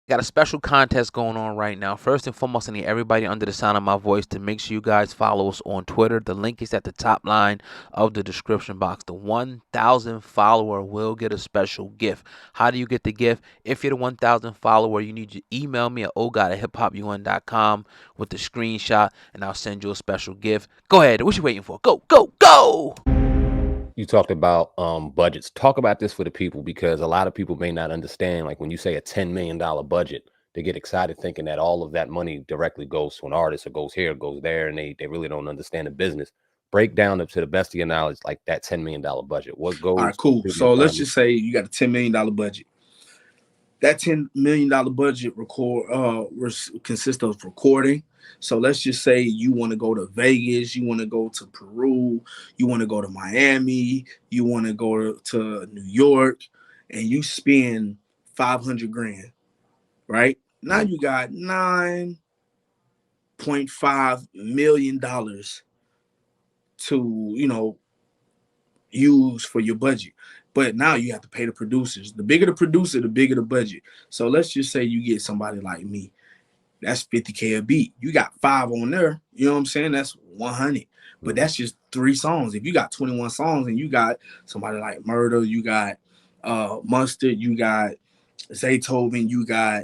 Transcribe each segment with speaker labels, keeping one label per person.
Speaker 1: Got a special contest going on right now. First and foremost, I need everybody under the sound of my voice to make sure you guys follow us on Twitter. The link is at the top line of the description box. The 1,000 follower will get a special gift. How do you get the gift? If you're the 1,000 follower, you need to email me at ogod@hiphopun.com with the screenshot, and I'll send you a special gift. Go ahead. What you waiting for? Go, go, go!
Speaker 2: You talked about budgets. Talk about this for the people, because a lot of people may not understand. Like when you say a $10 million budget, they get excited thinking that all of that money directly goes to an artist or goes here, goes there, and they really don't understand the business. Break down to the best of your knowledge, like that $10 million budget. What goes?
Speaker 3: All right, cool. So let's just say you got a $10 million budget. That $10 million budget consists of recording. So let's just say you want to go to Vegas, you want to go to Peru, you want to go to Miami, you want to go to New York, and you spend 500 grand, right? Now you got $9.5 million to, use for your budget. But now you have to pay the producers. The bigger the producer, the bigger the budget. So let's just say you get somebody like me. That's 50K a beat. You got 5 on there. You know what I'm saying? That's 100. But that's just 3 songs. If you got 21 songs and you got somebody like Murder, you got Mustard, you got Zaytoven, you got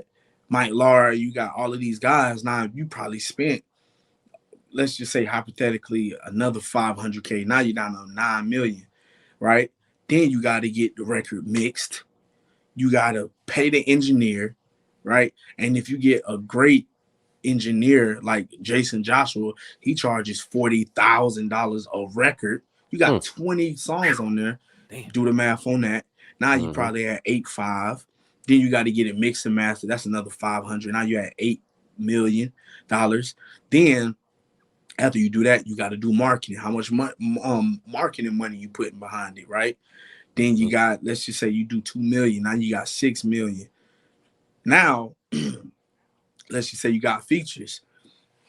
Speaker 3: Mike Lara, you got all of these guys. Now you probably spent, let's just say hypothetically, another 500K. Now you're down to 9 million, right? Then you got to get the record mixed. You got to pay the engineer, right? And if you get a great engineer like Jason Joshua, he charges $40,000 a record. You got 20 songs on there. Damn. Do the math on that. Now you probably at 8.5. Then you got to get it mixed and mastered. That's another 500. Now you're at $8 million. Then after you do that, you got to do marketing. How much marketing money you putting behind it, right? Then you got, let's just say you do 2 million. Now you got 6 million. Now, let's just say you got features.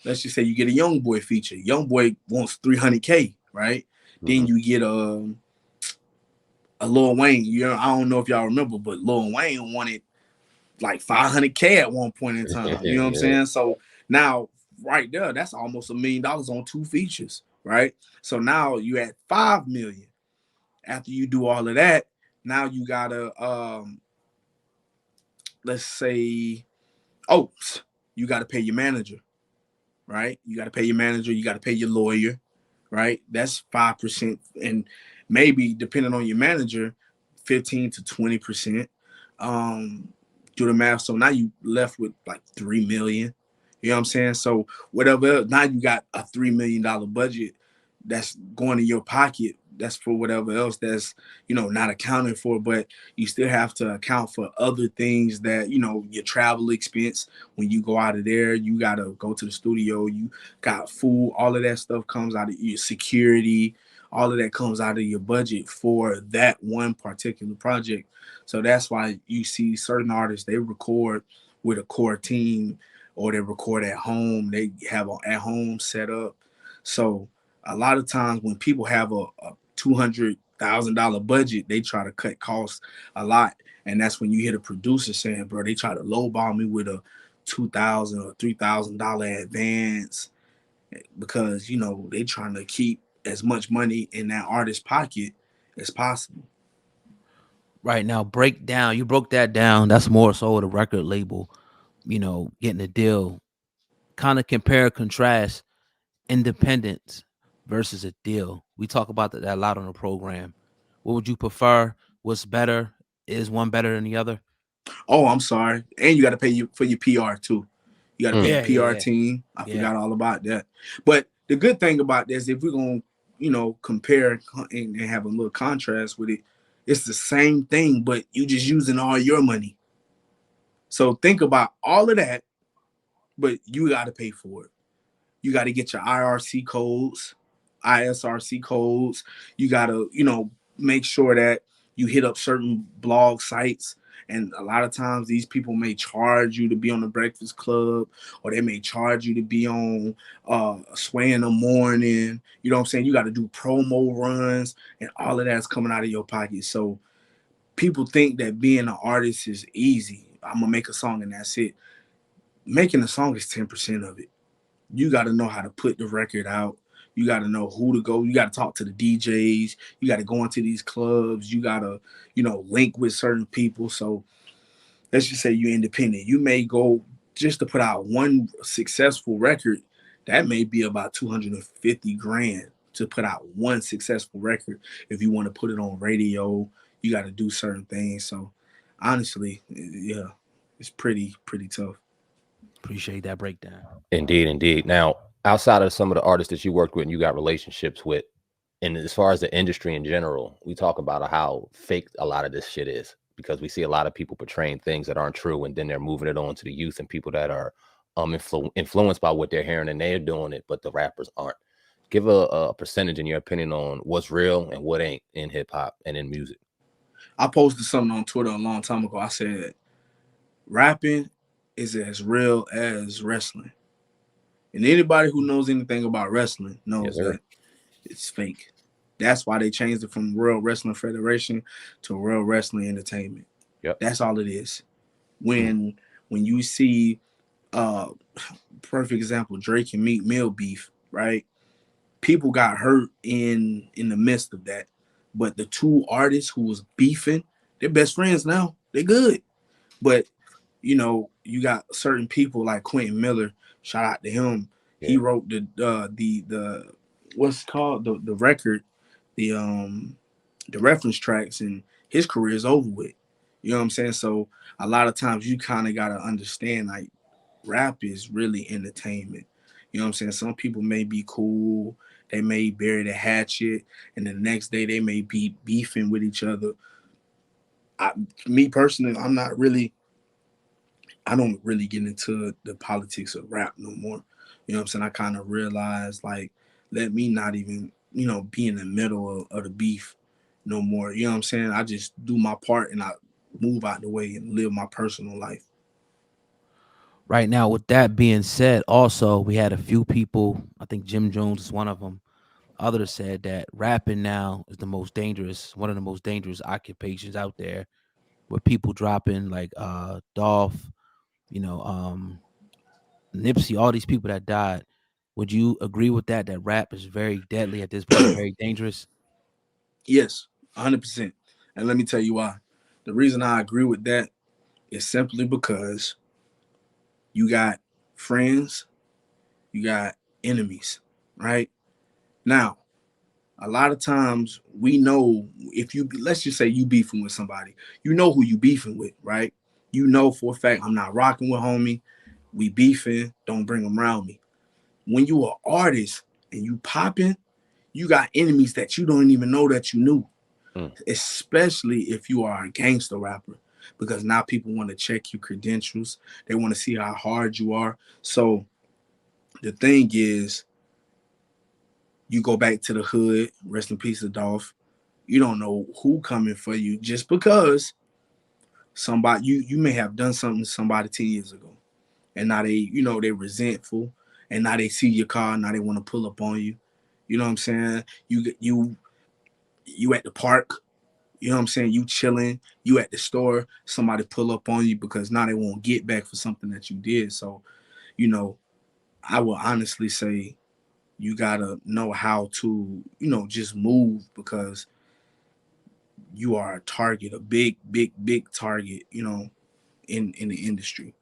Speaker 3: Let's just say you get a YoungBoy feature. YoungBoy wants 300K, right? Then you get a Lil Wayne. I don't know if y'all remember, but Lil Wayne wanted like 500K at one point in time. You know what I'm saying? So now, right there, that's almost $1 million on 2 features, right? So now you at 5 million. After you do all of that, now you gotta let's say, you gotta pay your manager, right? You gotta pay your manager, you gotta pay your lawyer, right? That's 5%, and maybe depending on your manager, 15 to 20%. Do the math. So now you left with like 3 million. You know what I'm saying? So whatever, now you got a $3 million budget that's going in your pocket. That's for whatever else that's, not accounted for, but you still have to account for other things that, your travel expense. When you go out of there, you got to go to the studio, you got food, all of that stuff comes out of your security. All of that comes out of your budget for that one particular project. So that's why you see certain artists, they record with a core team, or they record at home. They have an at-home setup. So a lot of times when people have a $200,000 budget, they try to cut costs a lot. And that's when you hear the producer saying, bro, they try to lowball me with a $2,000 or $3,000 advance, because, they trying to keep as much money in that artist's pocket as possible.
Speaker 1: Right now, you broke that down. That's more so the record label, getting a deal. Kind of compare, contrast independence versus a deal. We talk about that a lot on the program. What would you prefer? What's better? Is one better than the other?
Speaker 3: Oh, I'm sorry. And you got to pay for your PR too. You got to pay the PR team. I forgot all about that. But the good thing about this, if we're going to, compare and have a little contrast with it, it's the same thing, but you just using all your money. So think about all of that, but you got to pay for it. You got to get your IRC codes, ISRC codes. You got to, make sure that you hit up certain blog sites. And a lot of times these people may charge you to be on the Breakfast Club, or they may charge you to be on Sway in the Morning. You know what I'm saying? You got to do promo runs, and all of that's coming out of your pocket. So people think that being an artist is easy. I'm gonna make a song and that's it. Making a song is 10% of it. You got to know how to put the record out. You got to know who to go. You got to talk to the DJs. You got to go into these clubs. You got to, link with certain people. So let's just say you're independent. You may go just to put out one successful record. That may be about 250 grand to put out one successful record. If you want to put it on radio, you got to do certain things. So honestly, yeah, it's pretty tough.
Speaker 1: Appreciate that breakdown.
Speaker 2: Indeed, indeed. Now, outside of some of the artists that you worked with and you got relationships with, and as far as the industry in general, we talk about how fake a lot of this shit is, because we see a lot of people portraying things that aren't true, and then they're moving it on to the youth and people that are influenced by what they're hearing, and they're doing it, but the rappers aren't. Give a percentage in your opinion on what's real and what ain't in hip hop and in music.
Speaker 3: I posted something on Twitter a long time ago. I said, rapping is as real as wrestling. And anybody who knows anything about wrestling knows that it's fake. That's why they changed it from World Wrestling Federation to World Wrestling Entertainment.
Speaker 2: Yep.
Speaker 3: That's all it is. When you see perfect example, Drake and Meek Mill beef, right? People got hurt in the midst of that. But the two artists who was beefing, they're best friends now. They're good. But you got certain people like Quentin Miller. Shout out to him. Yeah. He wrote the what's called the record, the reference tracks, and his career is over with. You know what I'm saying? So a lot of times you kind of gotta understand, like, rap is really entertainment. You know what I'm saying? Some people may be cool, they may bury the hatchet, and the next day they may be beefing with each other. Me personally, I don't really get into the politics of rap no more. You know what I'm saying? I kind of realized, like, let me not even, be in the middle of the beef no more. You know what I'm saying? I just do my part and I move out the way and live my personal life.
Speaker 1: Right now, with that being said, also, we had a few people, I think Jim Jones is one of them. Others said that rapping now is one of the most dangerous occupations out there, with people dropping like Dolph, Nipsey, all these people that died. Would you agree with that rap is very deadly at this point, very dangerous?
Speaker 3: Yes, 100%. And let me tell you why. The reason I agree with that is simply because you got friends, you got enemies, right? Now, a lot of times we know, let's just say you beefing with somebody, you know who you beefing with, right? You know for a fact, I'm not rocking with homie. We beefing, don't bring them around me. When you are artist and you popping, you got enemies that you don't even know that you knew. Especially if you are a gangster rapper, because now people want to check your credentials. They want to see how hard you are. So the thing is, you go back to the hood, rest in peace, Dolph. You don't know who coming for you just because somebody you may have done something to somebody 10 years ago. And now they're resentful, and now they see your car, now they want to pull up on you. You know what I'm saying? You at the park, you know what I'm saying? You chilling, you at the store, somebody pull up on you because now they won't get back for something that you did. So, I will honestly say you gotta know how to, just move, because you are a target, a big target, in the industry.